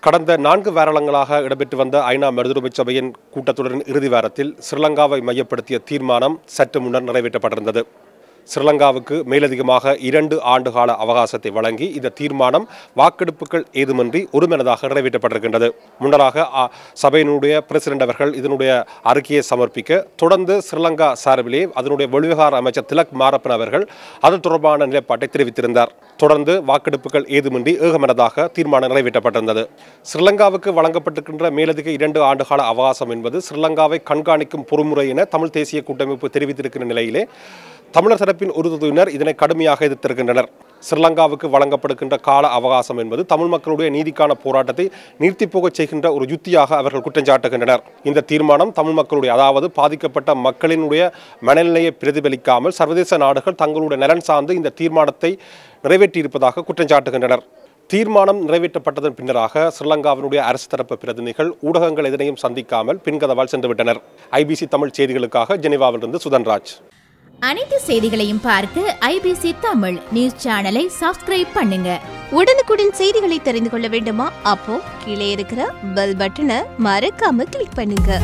கடந்த 4 வாரங்களாக இடம்பெற்று வந்த ஐநா மனித சபையின் கூட்டத்தொடரின் இறுதி வாரத்தில் ஸ்ரீலங்காவை மையப்படுத்திய தீர்மானம் சற்று முன்னர் நிறைவேற்றப்பட்டிருந்தது. ஸ்ரீலங்காவுக்கு மேலதிகமாக 2 ஆண்டுகால அவகாசத்தை வழங்கி இந்த தீர்மானம் வாக்கெடுப்புகள் ஏதுமின்றி ஒருமனதாக நிறைவேற்றப்பட்டிருக்கின்றது. முன்னதாக சபையினுடைய பிரசிடென்ட் அவர்கள் இதனுடைய அறிக்கையை சமர்ப்பிக்க தொடர்ந்து ஸ்ரீலங்கா சார்பிலே அதனுடைய வெளிவிவகார அமைச்சர் திலக் மாரப்பன் அவர்கள் அது தொடர்பான நிலைப்பாட்டை தெரிவித்திருந்தார். தொடர்ந்து வாக்கெடுப்புகள் ஏதுமின்றி ஏகமனதாக தீர்மானம் நிறைவேற்றப்பட்டிருந்தது. ஸ்ரீலங்காவுக்கு வழங்கப்பட்டிருக்கின்ற மேலதிக 2 ஆண்டுகால அவகாசம் என்பது ஸ்ரீலங்காவை கண்காணிக்கும் பொறுமுறை என தமிழ் தேசிய கூட்டமைப்பு தெரிவித்திருக்கின்ற நிலையிலே தமிழர் தரப்பின் உறுதுணையினர் இதனை கடுமையாக எதிர்த்திருக்கின்றனர். ஸ்ரீலங்காவுக்கு வழங்கப்படுகின்ற கால அவகாசம் என்பது தமிழ் மக்களுடைய நீதிக்கான போராட்டத்தை நீர்த்தி போகச் செய்கின்ற ஒரு யுத்தியாக அவர்கள் குற்றஞ்சாட்டுகின்றனர். இந்த தீர்மானம் தமிழ் மக்களுடைய அதாவது பாதிக்கப்பட்ட மக்களினுடைய மனநிலையை பிரதிபலிக்காமல் சர்வதேச நாடுகள் தங்களுடைய நலன் சார்ந்து இந்த தீர்மானத்தை நிறைவேற்றியிருப்பதாக குற்றஞ்சாட்டுகின்றனர். தீர்மானம் நிறைவேற்றப்பட்டதன் பின்னராக ஸ்ரீலங்காவினுடைய அரசு தரப்பு பிரதிநிதிகள் ஊடகங்கள் எதனையும் சந்திக்காமல் பின்கதவால் சென்றுவிட்டனர். ஐபிசி தமிழ் செய்திகளுக்காக ஜெனீவாவிலிருந்து சுதன்ராஜ். அனைத்து செய்திகளையும் பார்க்க ஐபிசி தமிழ் நியூஸ் சேனலை சப்ஸ்கிரைப் பண்ணுங்க. உடனுக்குடன் செய்திகளை தெரிந்து கொள்ள வேண்டுமா? அப்போ கீழே இருக்கிற பெல் பட்டனை மறக்காம கிளிக் பண்ணுங்க.